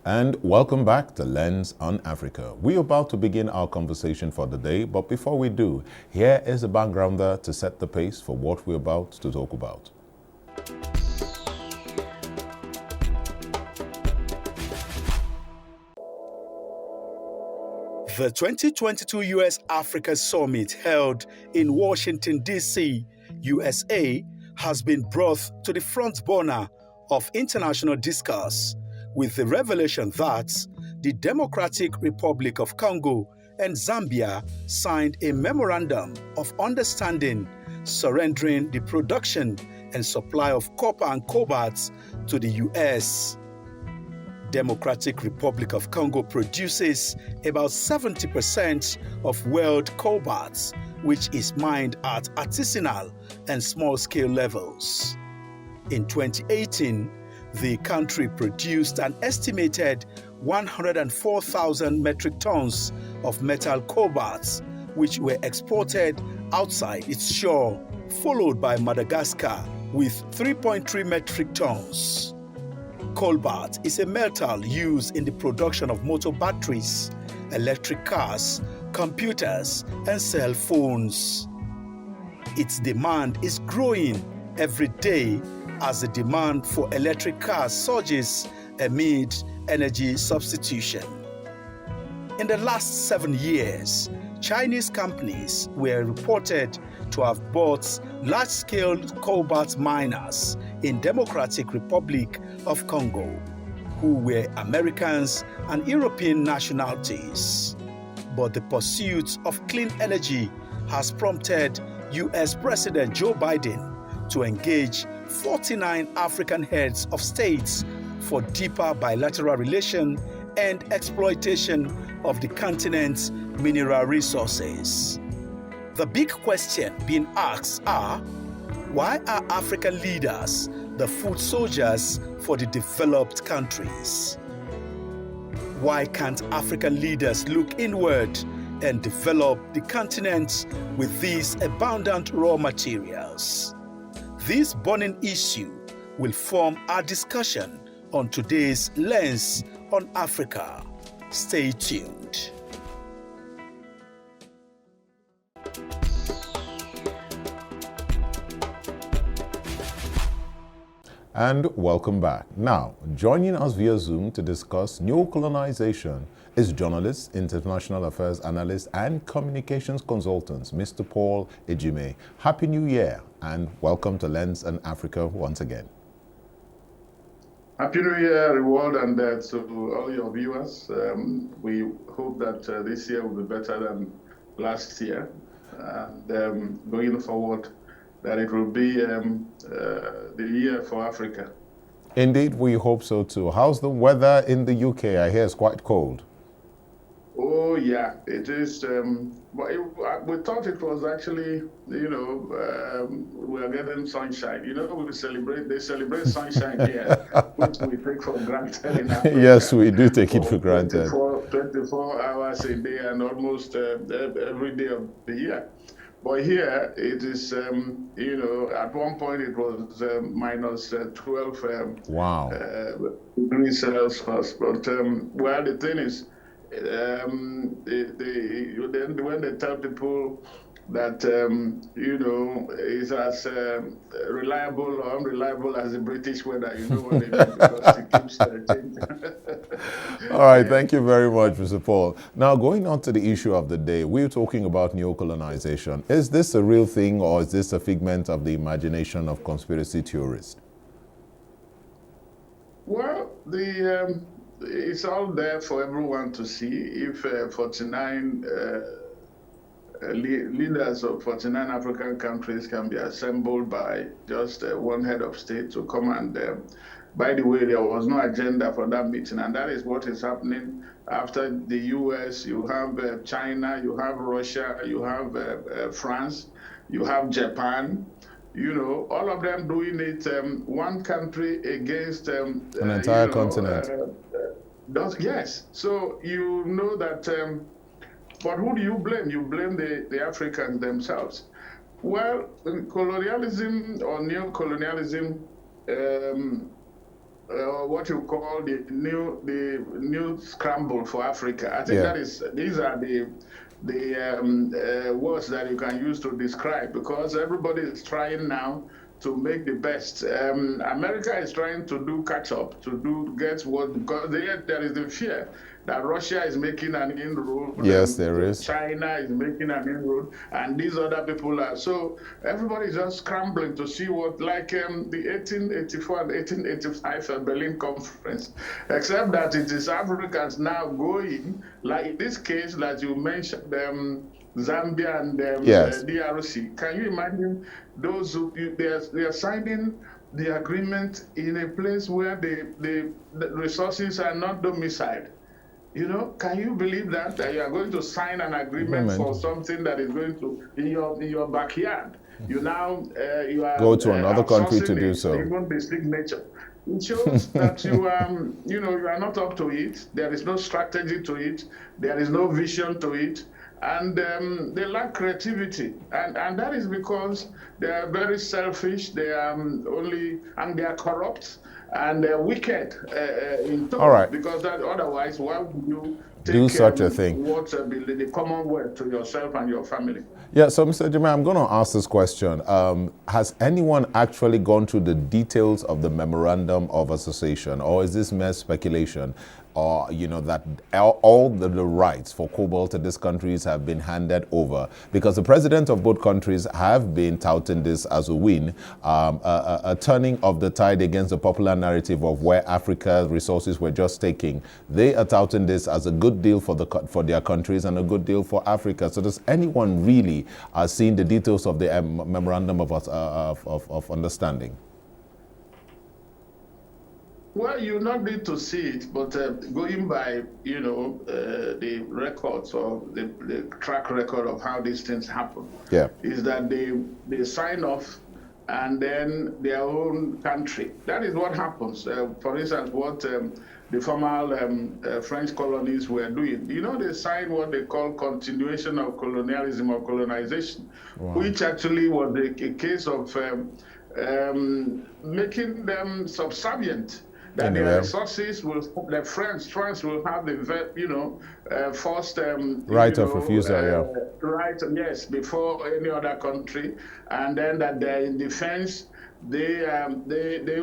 And welcome back to Lens on Africa. We're about to begin our conversation for the day, but before we do, here is a backgrounder to set the pace for what we're about to talk about. The 2022 US-Africa Summit held in Washington, D.C., USA, has been brought to the front burner of international discourse with the revelation that the Democratic Republic of Congo and Zambia signed a memorandum of understanding surrendering the production and supply of copper and cobalt to the U.S. Democratic Republic of Congo produces about 70% of world cobalt, which is mined at artisanal and small-scale levels. In 2018, the country produced an estimated 104,000 metric tons of metal cobalt, which were exported outside its shore, followed by Madagascar with 3.3 metric tons. Cobalt is a metal used in the production of motor batteries, electric cars, computers, and cell phones. Its demand is growing every day as the demand for electric cars surges amid energy substitution. In the last 7 years, Chinese companies were reported to have bought large-scale cobalt miners in Democratic Republic of Congo, who were Americans and European nationalities. But the pursuit of clean energy has prompted US President Joe Biden to engage 49 African heads of states for deeper bilateral relation and exploitation of the continent's mineral resources. The big question being asked are, why are African leaders the foot soldiers for the developed countries? Why can't African leaders look inward and develop the continent with these abundant raw materials? This burning issue will form our discussion on today's Lens on Africa. Stay tuned. And welcome back. Now, joining us via Zoom to discuss neocolonization is journalist, international affairs analyst, and communications consultant, Mr. Paul Ejime. Happy New Year, and welcome to Lens and Africa once again. Happy New Year, everyone, and to all your viewers. We hope that this year will be better than last year, and going forward, that it will be the year for Africa. Indeed, we hope so too. How's the weather in the UK? I hear it's quite cold. Oh yeah, it is. We thought it was actually, we are getting sunshine. They celebrate sunshine here, which we take for granted in Africa. Yes, we do take it for granted. 24 hours a day and almost every day of the year. But here it is, at one point it was minus 12 wow. degrees Celsius. But the thing is, when they tell people that is as reliable or unreliable as the British weather, you know what they mean, because it keeps changing. All right, thank you very much, Mr. Paul. Now, going on to the issue of the day, we're talking about neocolonization. Is this a real thing, or is this a figment of the imagination of conspiracy theorists? Well, it's all there for everyone to see. If 49 leaders of 49 African countries can be assembled by just one head of state to come and, by the way, there was no agenda for that meeting, and that is what is happening after the US. You have China, you have Russia, you have France, you have Japan. All of them doing it, one country against an entire continent. Yes. So you know that, but who do you blame? You blame the Africans themselves. Well, colonialism or neo-colonialism what you call the new scramble for Africa. I think Yeah. these are the words that you can use to describe, because everybody is trying now to make the best. America is trying to do catch up, to get what, because there is the fear that Russia is making an inroad. Yes, there is. China is making an inroad, and these other people are. So everybody is just scrambling to see what, like the 1884 and 1885 Berlin Conference, except that it is Africans now going, like in this case, like you mentioned, Zambia and Yes. DRC. Can you imagine those who they are signing the agreement in a place where the resources are not domiciled? You know, can you believe that you are going to sign an agreement for something that is going to in your backyard? You now you are Go to another country to do so. Even the signature. It shows that you are not up to it. There is no strategy to it. There is no vision to it. And they lack creativity, and that is because they are very selfish. They are and they are corrupt, and they're wicked in tone. All right. Because otherwise, why would you do such a thing? What the commonwealth to yourself and your family? Yeah, so Mr. Jimmy, I'm going to ask this question. Has anyone actually gone through the details of the memorandum of association, or is this mere speculation? Or, that all the rights for cobalt in these countries have been handed over? Because the presidents of both countries have been touting this as a win, a turning of the tide against the popular narrative of where Africa's resources were just taking. They are touting this as a good deal for their countries and a good deal for Africa. So does anyone really seen the details of the memorandum of understanding? Well, you not need to see it, but going by, the records or the track record of how these things happen, is that they sign off, and then their own country. That is what happens. For instance, what the former French colonies were doing. They signed what they call continuation of colonialism or colonization, which actually was a case of making them subservient. That the resources France will have the first right of refusal, right, yes, before any other country, and then that they're in defense. They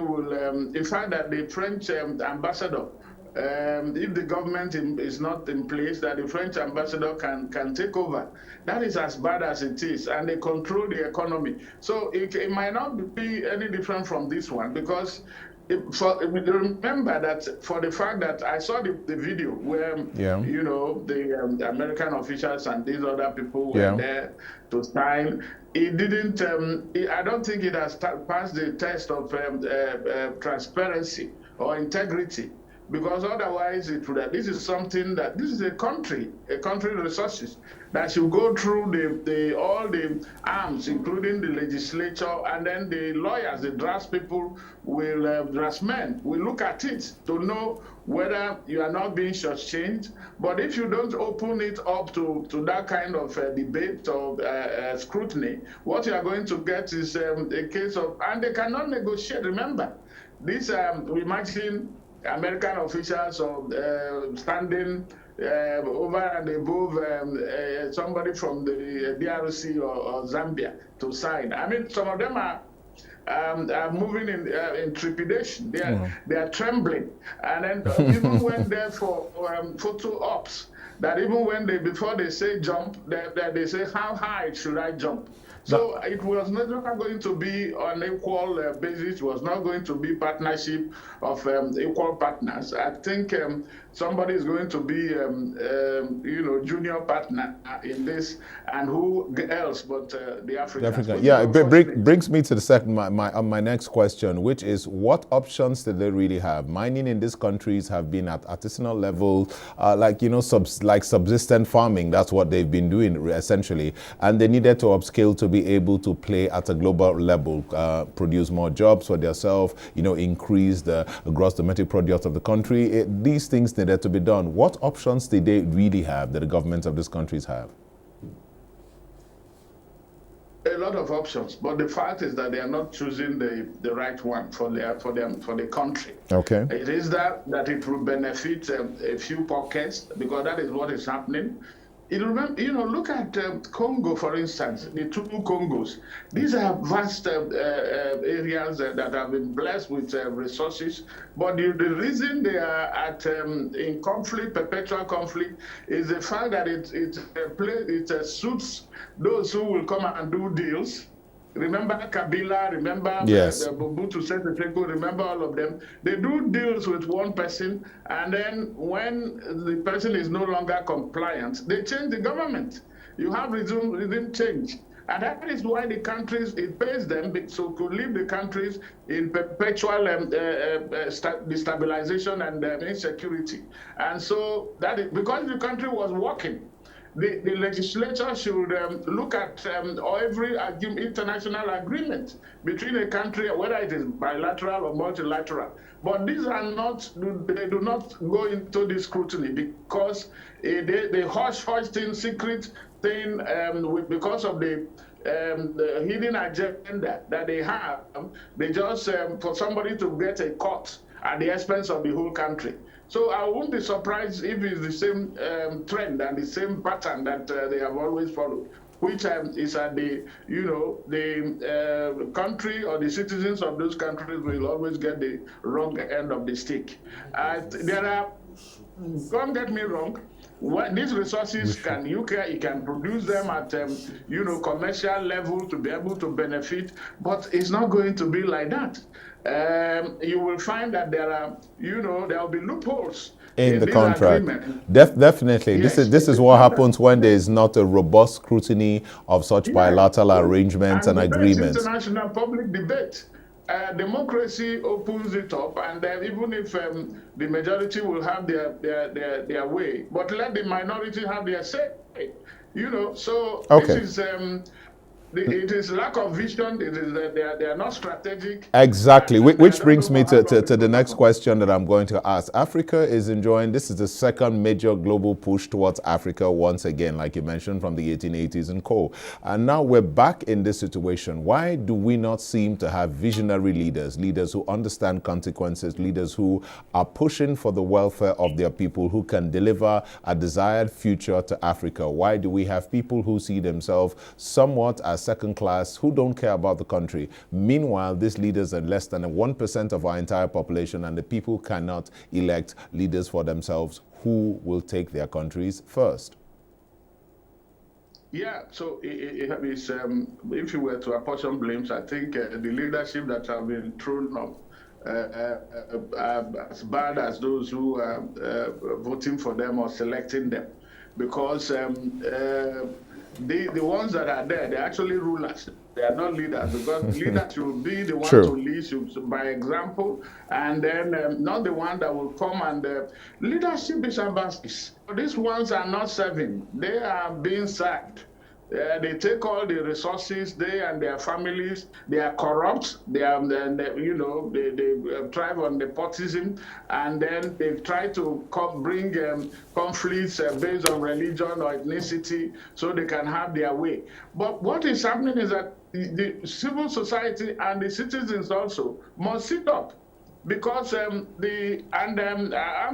will, in fact, that the French ambassador, if the government is not in place, that the French ambassador can take over. That is as bad as it is, and they control the economy. So it might not be any different from this one, because remember that for the fact that I saw the video where the American officials and these other people were there to sign. It didn't. I don't think it has passed the test of transparency or integrity. Because otherwise, this is something that this is a country resources that should go through all the arms, including the legislature, and then the lawyers, the draftspeople, draftsmen will look at it to know whether you are not being shortchanged. But if you don't open it up to that kind of debate or scrutiny, what you are going to get is a case of, and they cannot negotiate. Remember, this imagine American officials standing over and above somebody from the DRC or Zambia to sign. I mean, some of them are moving in trepidation. They are trembling, and then even when they're for photo ops, that even when before they say jump, they say how high should I jump? So it was not going to be on equal basis. It was not going to be partnership of equal partners. I think somebody is going to be, junior partner in this, and who else but the Africans. Yeah, it brings me to the second my next question, which is what options did they really have? Mining in these countries have been at artisanal level, like subsistent farming. That's what they've been doing essentially, and they needed to upscale to be able to play at a global level, produce more jobs for themselves, increase the gross domestic product of the country. These things needed to be done. What options did they really have, that the governments of these countries have? a lot of options, but the fact is that they are not choosing the right one for the country. Okay. It is that it will benefit a few pockets, because that is what is happening. Look at Congo, for instance, the two Congos. These are vast areas that have been blessed with resources, but the reason they are in conflict, perpetual conflict, is the fact that it suits those who will come and do deals. Remember Kabila, remember Yes. Mobutu Sese Seko, remember all of them. They do deals with one person, and then when the person is no longer compliant, they change the government. You have regime change. And that is why the countries, it pays them to leave the countries in perpetual destabilization and insecurity. And so that is because the country was working. The legislature should look at every international agreement between a country, whether it is bilateral or multilateral. But these are not, they do not go into this scrutiny, because they hush-hush thing, secret thing, because of the hidden agenda that they have. They just, for somebody to get a cut at the expense of the whole country. So I won't be surprised if it's the same trend and the same pattern that they have always followed, which is at the country or the citizens of those countries will always get the wrong end of the stick. Don't get me wrong. These resources you can produce them at commercial level to be able to benefit, but it's not going to be like that. You will find that there will be loopholes in the contract. Definitely. Yes, This is what happens when there is not a robust scrutiny of such bilateral arrangements and agreements. International public debate. Democracy opens it up, and even if the majority will have their way, but let the minority have their say. So okay. This is it is lack of vision. It is they are not strategic. Exactly, which brings me to the next question that I'm going to ask. Africa is enjoying, this is the second major global push towards Africa once again, like you mentioned, from the 1880s and co. And now we're back in this situation. Why do we not seem to have visionary leaders who understand consequences, leaders who are pushing for the welfare of their people, who can deliver a desired future to Africa? Why do we have people who see themselves somewhat as second class, who don't care about the country? Meanwhile, these leaders are less than 1% of our entire population, and the people cannot elect leaders for themselves who will take their countries first. Yeah, so it's, if you were to apportion blames, I think the leadership that have been thrown up as bad as those who are voting for them or selecting them, because the ones that are there, they're actually rulers. They are not leaders, because leaders should be the one to lead by example, and then not the one that will come and leadership is ambassadors. These ones are not serving; they are being sacked. They take all the resources, they and their families. They are corrupt. They thrive on nepotism, and then they try to bring conflicts based on religion or ethnicity, so they can have their way. But what is happening is that the civil society and the citizens also must sit up. Because I'm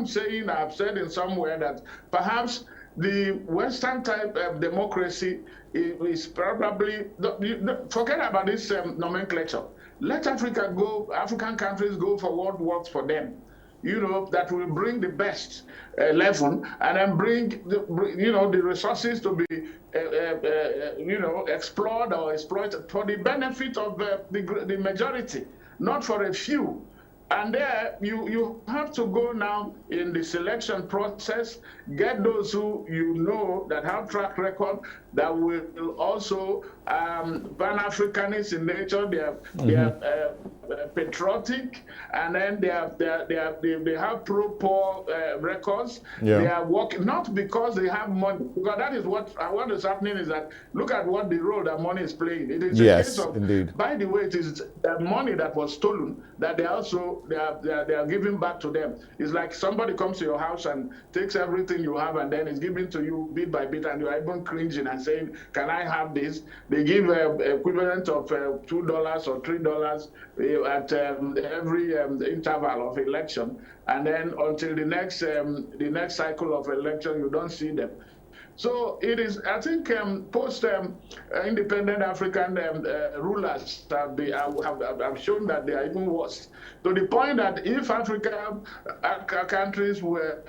saying, I've said in somewhere that perhaps the Western type of democracy is probably, forget about this nomenclature. Let African countries go for what works for them. That will bring the best level, and then bring the resources to be explored or exploited for the benefit of the majority, not for a few. And there, you have to go now in the selection process, get those who that have track record, that will also Pan-Africanist in nature. They are patriotic, and then they have pro-poor records. Yeah. They are working not because they have money, because that is what is happening. Is that look at what the role that money is playing. It is a case of, indeed. By the way, it is the money that was stolen that they are giving back to them. It's like somebody comes to your house and takes everything you have, and then is giving to you bit by bit, and you are even cringing and saying, "Can I have this?" They give equivalent of $2 or $3 at every interval of election, and then until the next cycle of election, you don't see them. So it is, I think, post-independent African rulers have shown that they are even worse, to the point that if African countries were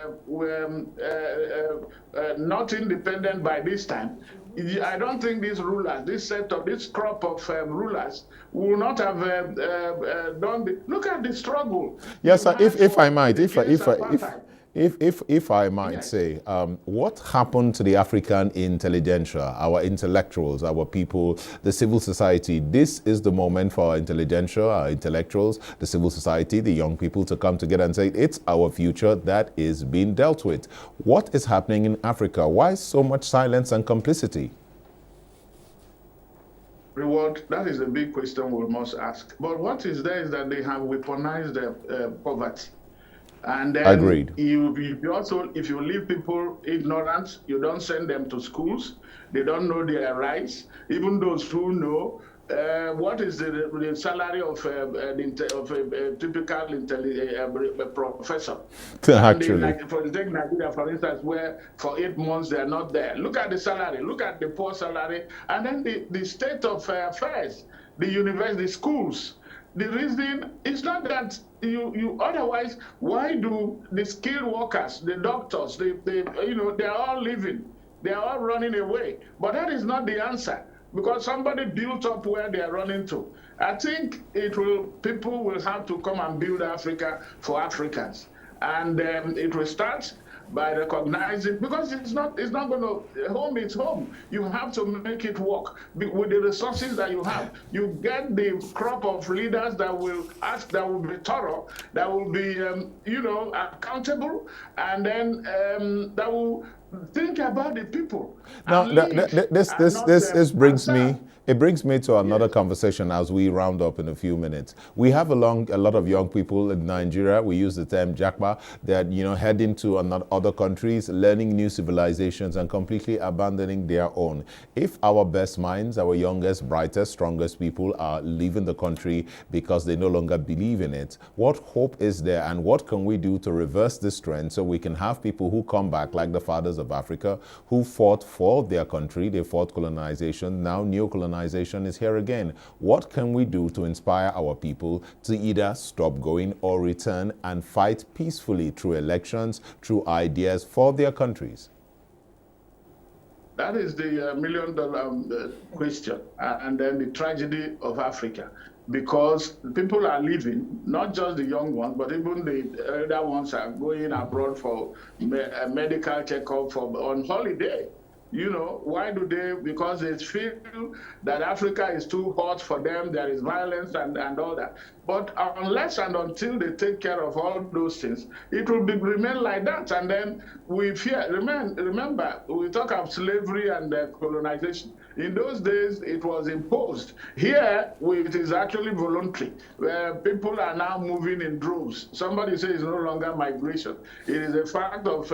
not independent by this time, I don't think these rulers, this crop of rulers, will not have done. Look at the struggle. Yes, sir, if I might, if I might Yes. say, what happened to the African intelligentsia, our intellectuals, our people, the civil society? This is the moment for our intelligentsia, our intellectuals, the civil society, the young people to come together and say, it's our future that is being dealt with. What is happening in Africa? Why so much silence and complicity? Reward, that is a big question we must ask. But what is there is that they have weaponized poverty. And then Agreed. you also, if you leave people ignorant, you don't send them to schools, they don't know their rights. Even those who know, what is the salary of a typical professor? Actually. Take Nigeria, for instance, where for 8 months they are not there. Look at the salary, look at the poor salary, and then the state of affairs, the university, the schools. The reason is not that you otherwise, why do the skilled workers, the doctors, they're all leaving, they're all running away. But that is not the answer, because somebody built up where they are running to. I think people will have to come and build Africa for Africans. And it will start by recognizing, because it's not going to, home is home. You have to make it work with the resources that you have. You get the crop of leaders that will be thorough, that will be, accountable, and then that will think about the people. Now, this brings me. It brings me to another conversation as we round up in a few minutes. We have a lot of young people in Nigeria. We use the term "jakpa." They're heading to other countries, learning new civilizations, and completely abandoning their own. If our best minds, our youngest, brightest, strongest people are leaving the country because they no longer believe in it, what hope is there, and what can we do to reverse this trend so we can have people who come back like the fathers of Africa, who fought for their country, they fought colonization, now neo-colonization is here again. What can we do to inspire our people to either stop going or return and fight peacefully through elections, through ideas for their countries? That is the million-dollar question, and then the tragedy of Africa. Because people are leaving, not just the young ones, but even the elder ones are going abroad for medical checkup, on holiday. Why do they? Because they feel that Africa is too hot for them, there is violence and all that. But unless and until they take care of all those things, it will remain like that. And then we fear, remember, we talk of slavery and colonization. In those days, it was imposed. Here, it is actually voluntary, where people are now moving in droves. Somebody says it's no longer migration. It is a fact of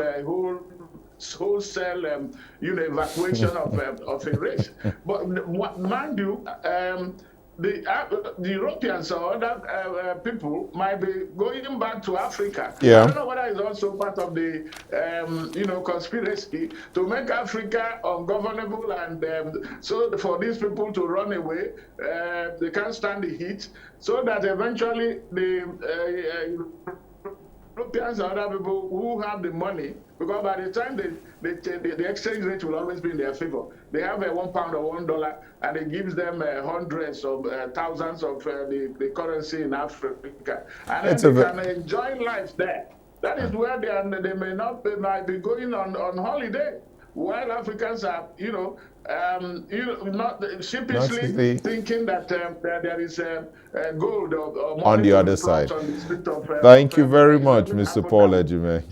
wholesale, evacuation of a race. But mind you, the Europeans or other people might be going back to Africa. Yeah. I don't know whether it's also part of the, conspiracy to make Africa ungovernable, and so for these people to run away, they can't stand the heat, so that eventually the Europeans and other people who have the money, because by the time the exchange rate will always be in their favor. They have £1 or $1, and it gives them hundreds of thousands of the currency in Africa, and then they can enjoy life there. That is where they might be going on holiday, while Africans are, not sheepishly thinking that there is gold or money on the other side. Thank you very much, Mr. Paul Ejime.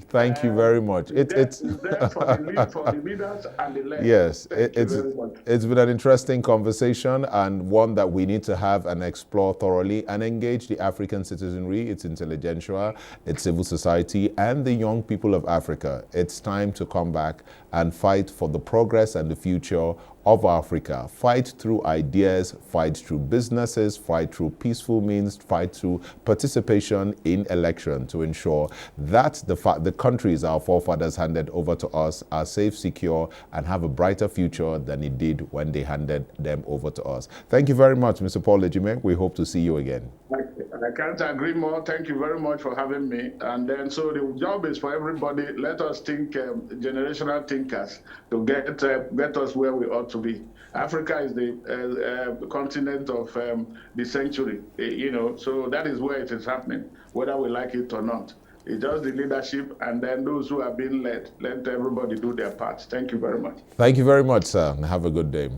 Thank you very much. It's there for the leaders and the led. Yes, it's been an interesting conversation, and one that we need to have and explore thoroughly and engage the African citizenry, its intelligentsia, its civil society, and the young people of Africa. It's time to come back and fight for the progress progress and the future of Africa. Fight through ideas, fight through businesses, fight through peaceful means, fight through participation in election to ensure that the countries our forefathers handed over to us are safe, secure, and have a brighter future than it did when they handed them over to us. Thank you very much, Mr. Paul Ejime. We hope to see you again. I can't agree more. Thank you very much for having me. And then, so the job is for everybody. Let us think generational thinkers to get us where we ought to be. Africa is the continent of the century, so that is where it is happening, whether we like it or not. It's just the leadership, and then those who are being led. Let everybody do their part. Thank you very much. Thank you very much, sir, and have a good day.